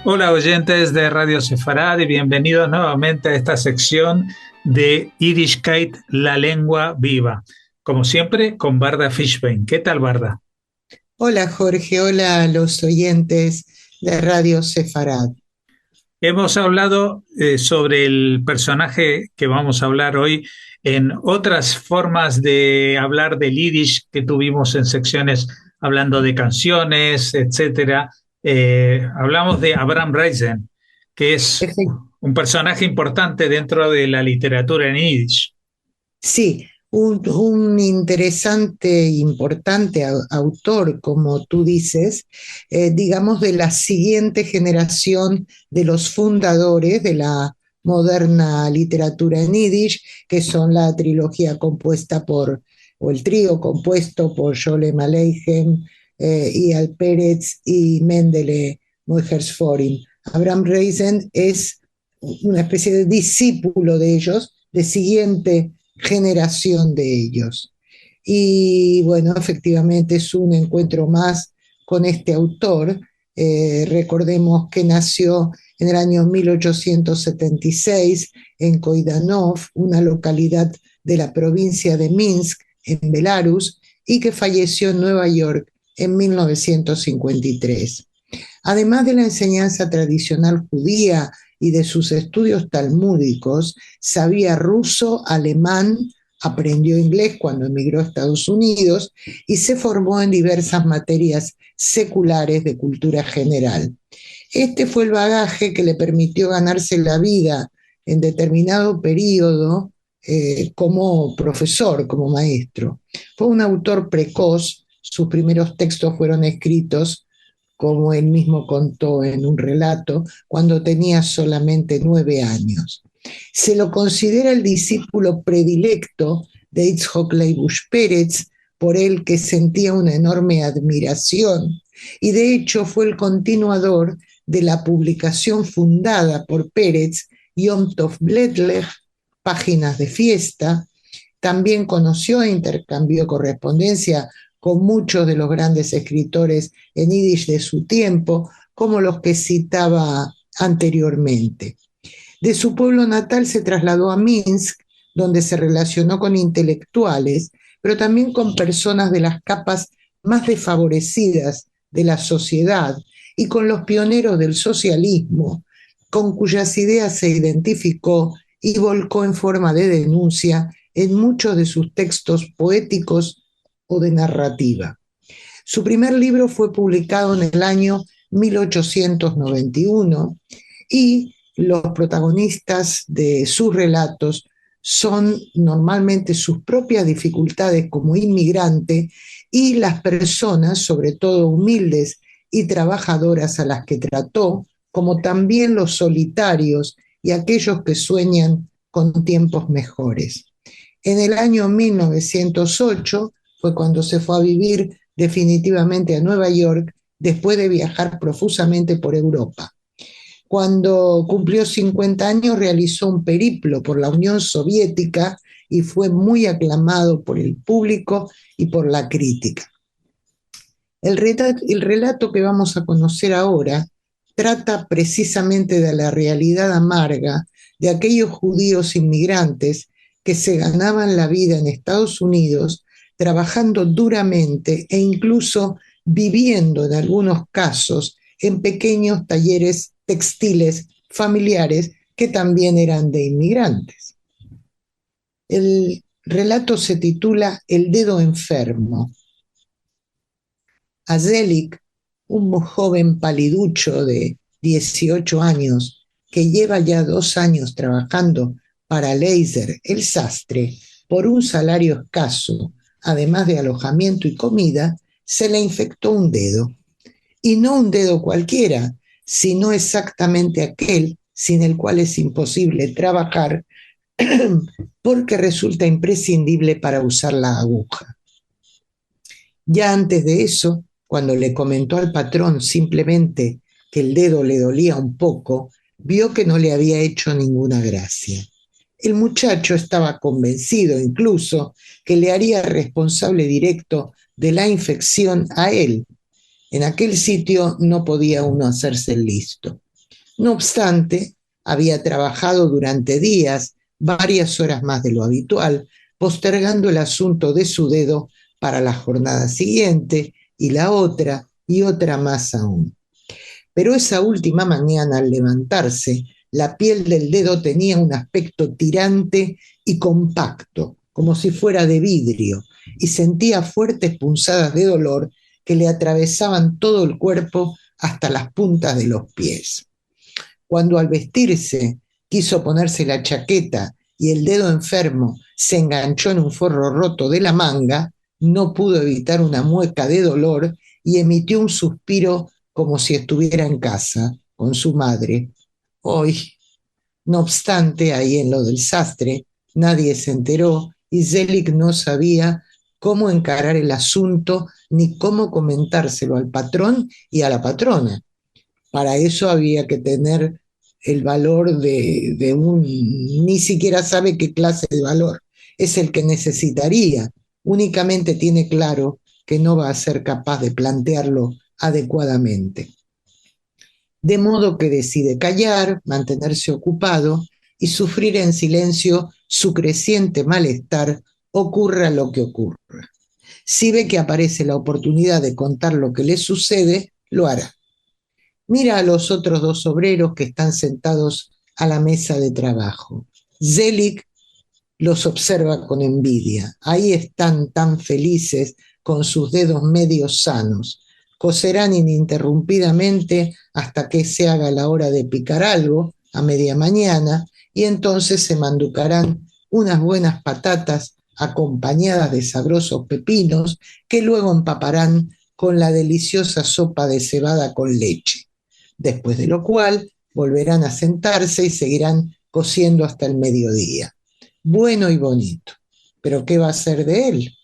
Hola oyentes de Radio Sefarad y bienvenidos nuevamente a esta sección de Yiddishkeit, la lengua viva. Como siempre, con Barda Fishbein. ¿Qué tal, Barda? Hola Jorge, hola a los oyentes de Radio Sefarad. Hemos hablado sobre el personaje que vamos a hablar hoy en otras formas de hablar del Yiddish que tuvimos en secciones hablando de canciones, etcétera. Hablamos de Abraham Reisen, que es Efe- un personaje importante dentro de la literatura en Yiddish. Sí, un interesante, importante autor, como tú dices, digamos de la siguiente generación de los fundadores de la moderna literatura en Yiddish, que son la trilogía compuesta por, o el trío compuesto por Sholem Aleichem, Eyal Pérez y Mendele Moejersforin. Abraham Reisen es una especie de discípulo de ellos, de siguiente generación de ellos. Y bueno, efectivamente es un encuentro más con este autor. Recordemos que nació en el año 1876 en Koidanov, una localidad de la provincia de Minsk, en Belarus, y que falleció en Nueva York en 1953. Además de la enseñanza tradicional judía y de sus estudios talmúdicos, sabía ruso, alemán, aprendió inglés cuando emigró a Estados Unidos y se formó en diversas materias seculares de cultura general. Este fue el bagaje que le permitió ganarse la vida en determinado periodo como profesor, como maestro. Fue un autor precoz, sus primeros textos fueron escritos, como él mismo contó en un relato, cuando tenía solamente 9 años. Se lo considera el discípulo predilecto de Itzhak Leibush Pérez, por el que sentía una enorme admiración, y de hecho fue el continuador de la publicación fundada por Pérez, Yom Tov Bledlech, Páginas de Fiesta. También conoció e intercambió correspondencia con muchos de los grandes escritores en yiddish de su tiempo, como los que citaba anteriormente. De su pueblo natal se trasladó a Minsk, donde se relacionó con intelectuales, pero también con personas de las capas más desfavorecidas de la sociedad y con los pioneros del socialismo, con cuyas ideas se identificó y volcó en forma de denuncia en muchos de sus textos poéticos o de narrativa. Su primer libro fue publicado en el año 1891 y los protagonistas de sus relatos son normalmente sus propias dificultades como inmigrante y las personas, sobre todo humildes y trabajadoras a las que trató, como también los solitarios y aquellos que sueñan con tiempos mejores. En el año 1908 fue cuando se fue a vivir definitivamente a Nueva York después de viajar profusamente por Europa. Cuando cumplió 50 años realizó un periplo por la Unión Soviética y fue muy aclamado por el público y por la crítica. El relato que vamos a conocer ahora trata precisamente de la realidad amarga de aquellos judíos inmigrantes que se ganaban la vida en Estados Unidos trabajando duramente e incluso viviendo en algunos casos en pequeños talleres textiles familiares que también eran de inmigrantes. El relato se titula El dedo enfermo. Azelik, un joven paliducho de 18 años que lleva ya 2 años trabajando para Leiser, el sastre, por un salario escaso, además de alojamiento y comida, se le infectó un dedo. Y no un dedo cualquiera, sino exactamente aquel sin el cual es imposible trabajar porque resulta imprescindible para usar la aguja. Ya antes de eso, cuando le comentó al patrón simplemente que el dedo le dolía un poco, vio que no le había hecho ninguna gracia. El muchacho estaba convencido incluso que le haría responsable directo de la infección a él. En aquel sitio no podía uno hacerse listo. No obstante, había trabajado durante días, varias horas más de lo habitual, postergando el asunto de su dedo para la jornada siguiente y la otra y otra más aún. Pero esa última mañana, al levantarse, la piel del dedo tenía un aspecto tirante y compacto, como si fuera de vidrio, y sentía fuertes punzadas de dolor que le atravesaban todo el cuerpo hasta las puntas de los pies. Cuando al vestirse quiso ponerse la chaqueta y el dedo enfermo se enganchó en un forro roto de la manga, no pudo evitar una mueca de dolor y emitió un suspiro como si estuviera en casa con su madre. Hoy, no obstante, ahí en lo del sastre, nadie se enteró y Zelig no sabía cómo encarar el asunto ni cómo comentárselo al patrón y a la patrona. Para eso había que tener el valor de un, ni siquiera sabe qué clase de valor es el que necesitaría. Únicamente tiene claro que no va a ser capaz de plantearlo adecuadamente. De modo que decide callar, mantenerse ocupado y sufrir en silencio su creciente malestar, ocurra lo que ocurra. Si ve que aparece la oportunidad de contar lo que le sucede, lo hará. Mira a los otros dos obreros que están sentados a la mesa de trabajo. Zelig los observa con envidia. Ahí están tan felices con sus dedos medio sanos. Coserán ininterrumpidamente hasta que se haga la hora de picar algo a media mañana y entonces se manducarán unas buenas patatas acompañadas de sabrosos pepinos que luego empaparán con la deliciosa sopa de cebada con leche. Después de lo cual volverán a sentarse y seguirán cosiendo hasta el mediodía. Bueno y bonito, pero ¿qué va a ser de él?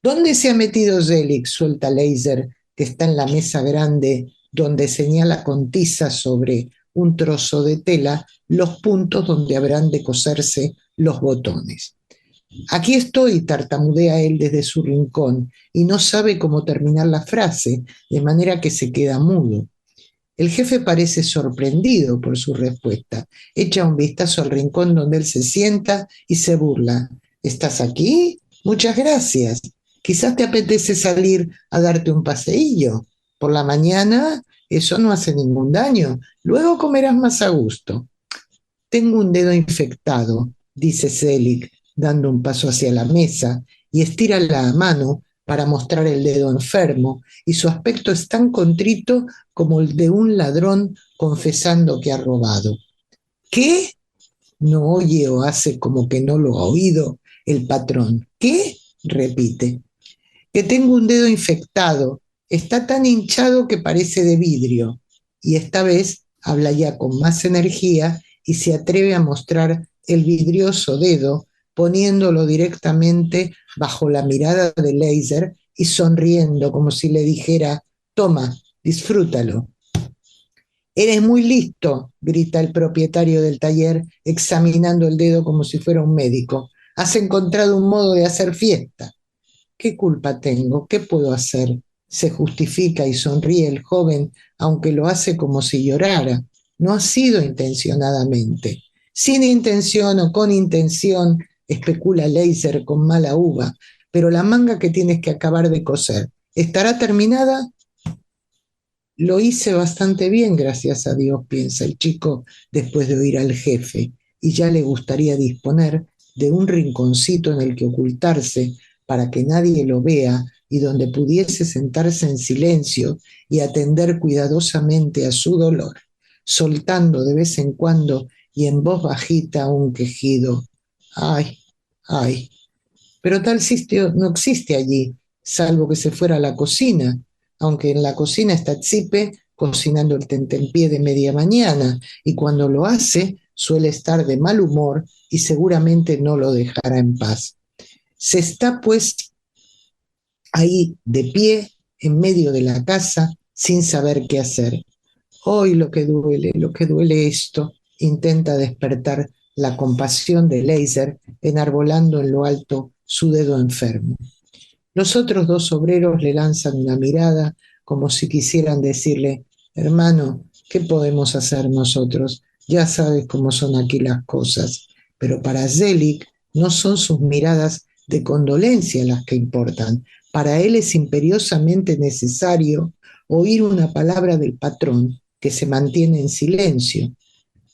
¿Dónde se ha metido Zelig? Suelta Leiser, que está en la mesa grande donde señala con tiza sobre un trozo de tela los puntos donde habrán de coserse los botones. Aquí estoy, tartamudea él desde su rincón, y no sabe cómo terminar la frase, de manera que se queda mudo. El jefe parece sorprendido por su respuesta. Echa un vistazo al rincón donde él se sienta y se burla. ¿Estás aquí? Muchas gracias. Quizás te apetece salir a darte un paseillo. Por la mañana eso no hace ningún daño. Luego comerás más a gusto. Tengo un dedo infectado, dice Zelig, dando un paso hacia la mesa, y estira la mano para mostrar el dedo enfermo, y su aspecto es tan contrito como el de un ladrón confesando que ha robado. ¿Qué? No oye o hace como que no lo ha oído el patrón. ¿Qué? Repite. Que tengo un dedo infectado. Está tan hinchado que parece de vidrio. Y esta vez habla ya con más energía y se atreve a mostrar el vidrioso dedo poniéndolo directamente bajo la mirada de Leiser y sonriendo como si le dijera, toma, disfrútalo. Eres muy listo, grita el propietario del taller, examinando el dedo como si fuera un médico. Has encontrado un modo de hacer fiesta. ¿Qué culpa tengo? ¿Qué puedo hacer? Se justifica y sonríe el joven, aunque lo hace como si llorara. No ha sido intencionadamente. Sin intención o con intención, especula Leiser con mala uva, pero la manga que tienes que acabar de coser, ¿estará terminada? Lo hice bastante bien, gracias a Dios, piensa el chico después de oír al jefe, y ya le gustaría disponer de un rinconcito en el que ocultarse para que nadie lo vea y donde pudiese sentarse en silencio y atender cuidadosamente a su dolor, soltando de vez en cuando y en voz bajita un quejido. Ay, ay. Pero tal sitio no existe allí, salvo que se fuera a la cocina, aunque en la cocina está Tzipe cocinando el tentempié de media mañana, y cuando lo hace suele estar de mal humor y seguramente no lo dejará en paz. Se está pues ahí de pie en medio de la casa sin saber qué hacer. Hoy lo que duele esto, intenta despertar la compasión de Leiser enarbolando en lo alto su dedo enfermo. Los otros dos obreros le lanzan una mirada como si quisieran decirle, hermano, ¿Qué podemos hacer nosotros? Ya sabes cómo son aquí las cosas. Pero para Zelig no son sus miradas de condolencia las que importan. Para él es imperiosamente necesario oír una palabra del patrón que se mantiene en silencio.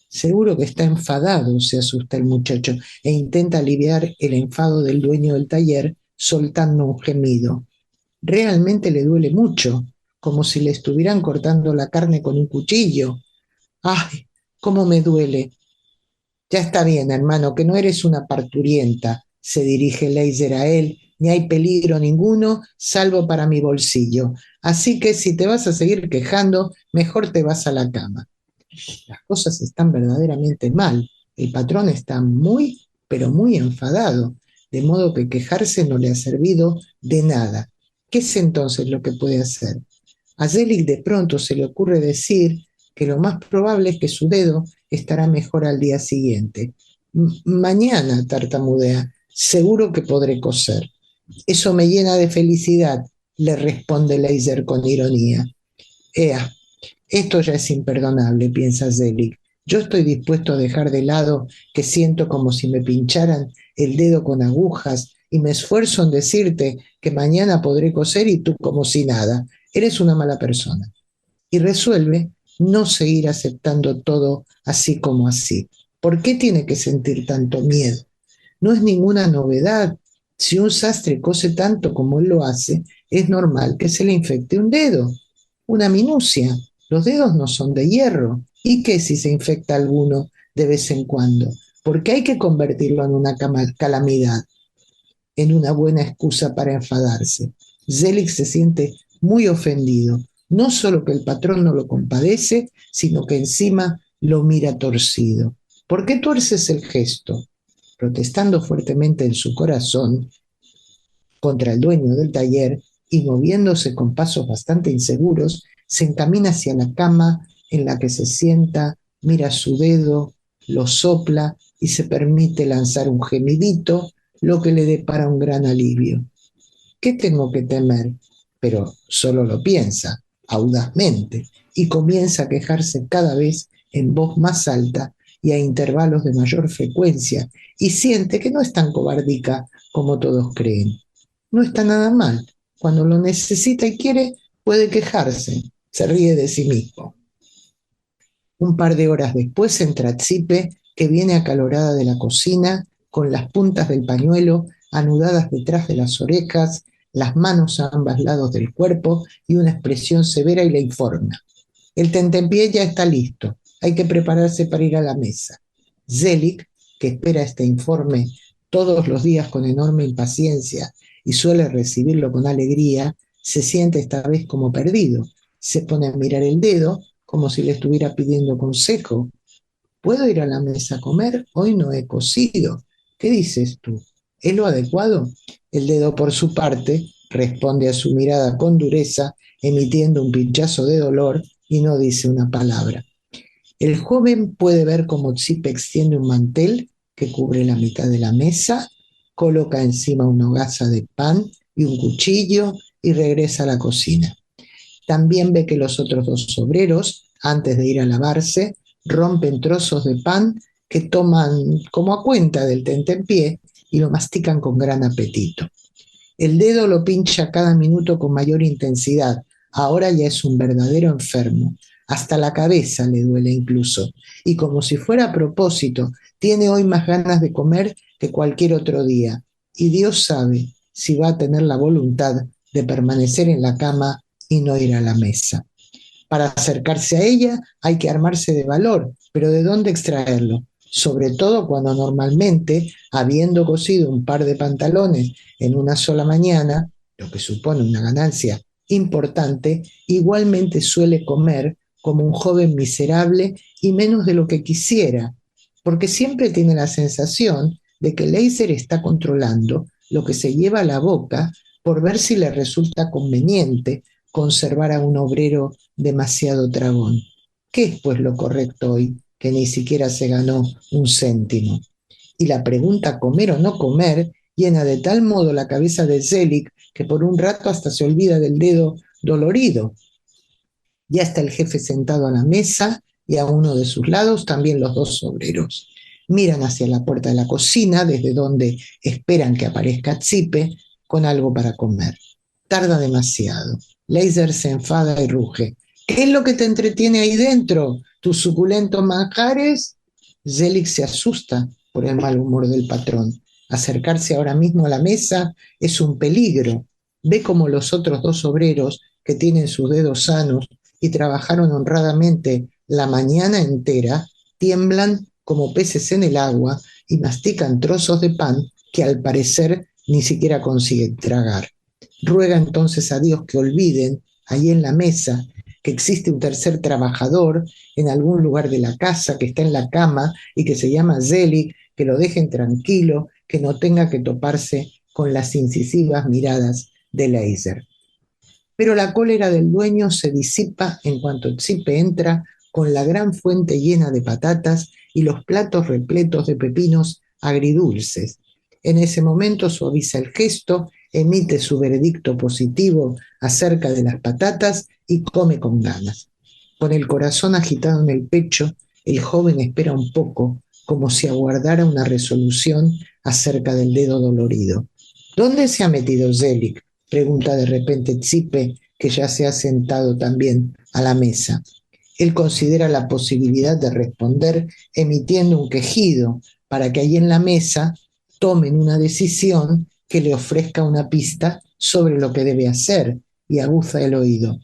Seguro que está enfadado, se asusta el muchacho e intenta aliviar el enfado del dueño del taller soltando un gemido. Realmente le duele mucho, como si le estuvieran cortando la carne con un cuchillo. ¡Ay, cómo me duele! Ya está bien, hermano, que no eres una parturienta, se dirige Leiser a él, ni hay peligro ninguno, salvo para mi bolsillo. Así que si te vas a seguir quejando, mejor te vas a la cama. Las cosas están verdaderamente mal. El patrón está muy, pero muy enfadado, de modo que quejarse no le ha servido de nada. ¿Qué es entonces lo que puede hacer? A Zelig de pronto se le ocurre decir que lo más probable es que su dedo estará mejor al día siguiente. Mañana, tartamudea, seguro que podré coser. Eso me llena de felicidad, le responde Leiser con ironía. Ea, esto ya es imperdonable, piensa Zelig. Yo estoy dispuesto a dejar de lado que siento como si me pincharan el dedo con agujas y me esfuerzo en decirte que mañana podré coser y tú como si nada. Eres una mala persona. Y resuelve no seguir aceptando todo así como así. ¿Por qué tiene que sentir tanto miedo? No es ninguna novedad. Si un sastre cose tanto como él lo hace, es normal que se le infecte un dedo. Una minucia. Los dedos no son de hierro. ¿Y qué si se infecta alguno de vez en cuando? ¿Por qué hay que convertirlo en una calamidad? En una buena excusa para enfadarse. Zelig se siente muy ofendido. No solo que el patrón no lo compadece, sino que encima lo mira torcido. ¿Por qué tuerces el gesto? Protestando fuertemente en su corazón contra el dueño del taller y moviéndose con pasos bastante inseguros, se encamina hacia la cama en la que se sienta, mira su dedo, lo sopla y se permite lanzar un gemidito, lo que le depara un gran alivio. ¿Qué tengo que temer? Pero solo lo piensa, audazmente, y comienza a quejarse cada vez en voz más alta y a intervalos de mayor frecuencia, y siente que no es tan cobardica como todos creen. No está nada mal. Cuando lo necesita y quiere, puede quejarse. Se ríe de sí mismo. Un par de horas después entra Tsipe, que viene acalorada de la cocina, con las puntas del pañuelo anudadas detrás de las orejas, las manos a ambos lados del cuerpo y una expresión severa y le informa. El tentempié ya está listo. Hay que prepararse para ir a la mesa. Zelig, que espera este informe todos los días con enorme impaciencia y suele recibirlo con alegría, se siente esta vez como perdido. Se pone a mirar el dedo como si le estuviera pidiendo consejo. ¿Puedo ir a la mesa a comer? Hoy no he cocido. ¿Qué dices tú? ¿Es lo adecuado? El dedo, por su parte, responde a su mirada con dureza, emitiendo un pinchazo de dolor y no dice una palabra. El joven puede ver cómo Tsipe extiende un mantel que cubre la mitad de la mesa, coloca encima una hogaza de pan y un cuchillo y regresa a la cocina. También ve que los otros dos obreros, antes de ir a lavarse, rompen trozos de pan que toman como a cuenta del tentempié y lo mastican con gran apetito. El dedo lo pincha cada minuto con mayor intensidad. Ahora ya es un verdadero enfermo. Hasta la cabeza le duele incluso. Y como si fuera a propósito, tiene hoy más ganas de comer que cualquier otro día. Y Dios sabe si va a tener la voluntad de permanecer en la cama y no ir a la mesa. Para acercarse a ella hay que armarse de valor, pero ¿de dónde extraerlo? Sobre todo cuando normalmente, habiendo cosido un par de pantalones en una sola mañana, lo que supone una ganancia importante, igualmente suele comer como un joven miserable y menos de lo que quisiera, porque siempre tiene la sensación de que Leiser está controlando lo que se lleva a la boca por ver si le resulta conveniente conservar a un obrero demasiado tragón. ¿Qué es pues lo correcto hoy, que ni siquiera se ganó un céntimo? Y la pregunta comer o no comer llena de tal modo la cabeza de Zelig que por un rato hasta se olvida del dedo dolorido. Ya está el jefe sentado a la mesa y a uno de sus lados también los dos obreros. Miran hacia la puerta de la cocina, desde donde esperan que aparezca Tsipe con algo para comer. Tarda demasiado. Laser se enfada y ruge. ¿Qué es lo que te entretiene ahí dentro? ¿Tus suculentos manjares? Zelig se asusta por el mal humor del patrón. Acercarse ahora mismo a la mesa es un peligro. Ve como los otros dos obreros, que tienen sus dedos sanos y trabajaron honradamente la mañana entera, tiemblan como peces en el agua y mastican trozos de pan que al parecer ni siquiera consiguen tragar. Ruega entonces a Dios que olviden, ahí en la mesa, que existe un tercer trabajador en algún lugar de la casa, que está en la cama y que se llama Zelig, que lo dejen tranquilo, que no tenga que toparse con las incisivas miradas de Laser. Pero la cólera del dueño se disipa en cuanto Tsipe entra con la gran fuente llena de patatas y los platos repletos de pepinos agridulces. En ese momento suaviza el gesto, emite su veredicto positivo acerca de las patatas y come con ganas. Con el corazón agitado en el pecho, el joven espera un poco, como si aguardara una resolución acerca del dedo dolorido. ¿Dónde se ha metido Zelig?, pregunta de repente Tsipe, que ya se ha sentado también a la mesa. Él considera la posibilidad de responder emitiendo un quejido para que ahí en la mesa tomen una decisión que le ofrezca una pista sobre lo que debe hacer, y aguza el oído.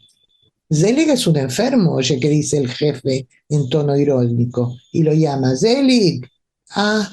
Zelig es un enfermo, oye que dice el jefe en tono irónico, y lo llama. Zelig. Ah,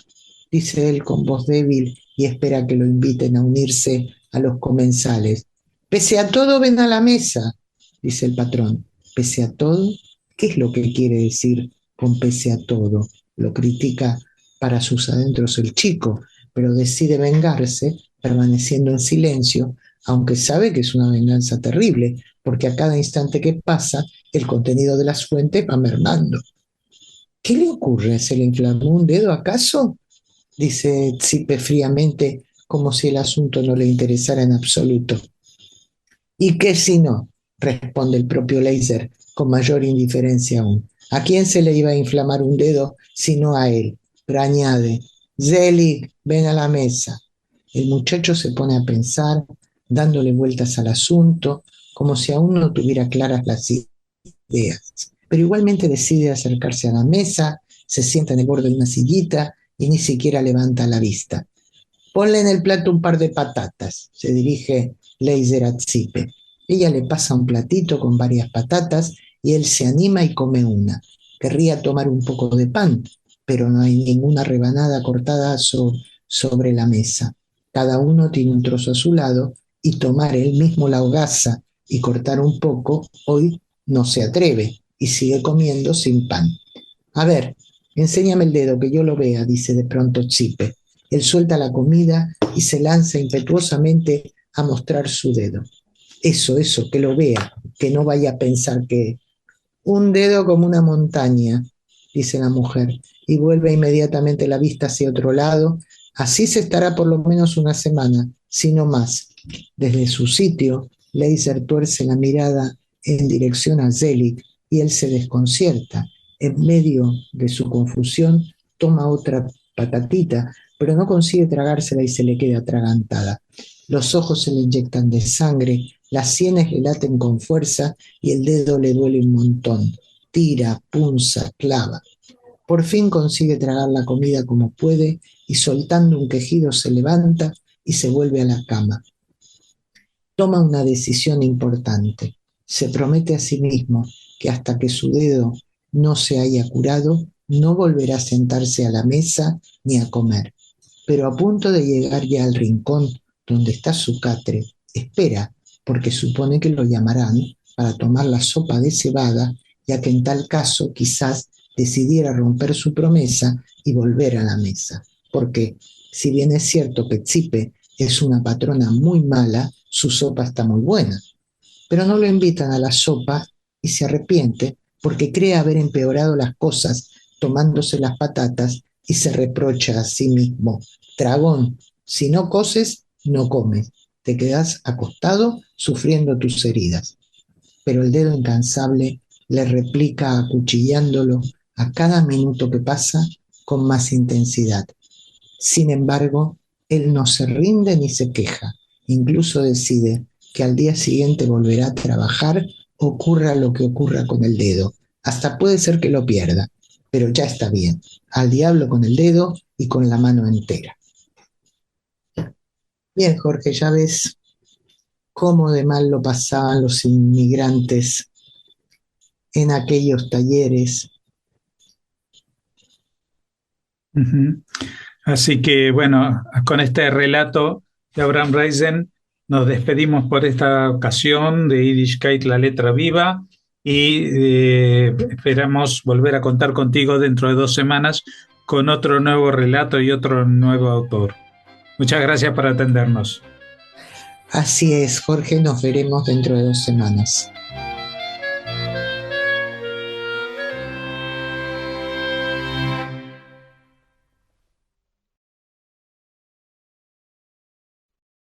dice él con voz débil y espera que lo inviten a unirse a los comensales. Pese a todo, ven a la mesa, dice el patrón. Pese a todo, ¿qué es lo que quiere decir con pese a todo? Lo critica para sus adentros el chico, pero decide vengarse permaneciendo en silencio, aunque sabe que es una venganza terrible, porque a cada instante que pasa, el contenido de las fuentes va mermando. ¿Qué le ocurre? ¿Se le inflamó un dedo acaso?, dice Tsipe fríamente, como si el asunto no le interesara en absoluto. ¿Y qué si no?, responde el propio Laser, con mayor indiferencia aún. ¿A quién se le iba a inflamar un dedo sino a él? Pero añade, Zelig, ven a la mesa. El muchacho se pone a pensar, dándole vueltas al asunto, como si aún no tuviera claras las ideas. Pero igualmente decide acercarse a la mesa, se sienta en el borde de una sillita y ni siquiera levanta la vista. Ponle en el plato un par de patatas, se dirige Laser a Tsipe. Ella le pasa un platito con varias patatas y él se anima y come una. Querría tomar un poco de pan, pero no hay ninguna rebanada cortada sobre la mesa. Cada uno tiene un trozo a su lado y tomar él mismo la hogaza y cortar un poco, hoy no se atreve y sigue comiendo sin pan. A ver, enséñame el dedo que yo lo vea, dice de pronto Tsipe. Él suelta la comida y se lanza impetuosamente a mostrar su dedo. Eso, que lo vea, que no vaya a pensar que... Un dedo como una montaña, dice la mujer, y vuelve inmediatamente la vista hacia otro lado. Así se estará por lo menos una semana, si no más. Desde su sitio, Laser tuerce la mirada en dirección a Zelig y él se desconcierta. En medio de su confusión, toma otra patatita, pero no consigue tragársela y se le queda atragantada. Los ojos se le inyectan de sangre, las sienes le laten con fuerza y el dedo le duele un montón. Tira, punza, clava. Por fin consigue tragar la comida como puede y soltando un quejido se levanta y se vuelve a la cama. Toma una decisión importante. Se promete a sí mismo que hasta que su dedo no se haya curado, no volverá a sentarse a la mesa ni a comer. Pero a punto de llegar ya al rincón donde está su catre, espera, porque supone que lo llamarán para tomar la sopa de cebada, ya que en tal caso quizás decidiera romper su promesa y volver a la mesa. Porque, si bien es cierto que Tsipe es una patrona muy mala, su sopa está muy buena. Pero no lo invitan a la sopa y se arrepiente porque cree haber empeorado las cosas tomándose las patatas y se reprocha a sí mismo. Dragón, si no coces, no comes. Te quedas acostado sufriendo tus heridas. Pero el dedo incansable le replica acuchillándolo a cada minuto que pasa con más intensidad. Sin embargo, él no se rinde ni se queja, incluso decide que al día siguiente volverá a trabajar, ocurra lo que ocurra con el dedo. Hasta puede ser que lo pierda, pero ya está bien. Al diablo con el dedo y con la mano entera. Bien, Jorge, ya ves cómo de mal lo pasaban los inmigrantes en aquellos talleres. Uh-huh. Así que bueno, con este relato de Abraham Reisen nos despedimos por esta ocasión de Yiddishkeit, la letra viva, y esperamos volver a contar contigo dentro de 2 semanas con otro nuevo relato y otro nuevo autor. Muchas gracias por atendernos. Así es, Jorge, nos veremos dentro de 2 semanas.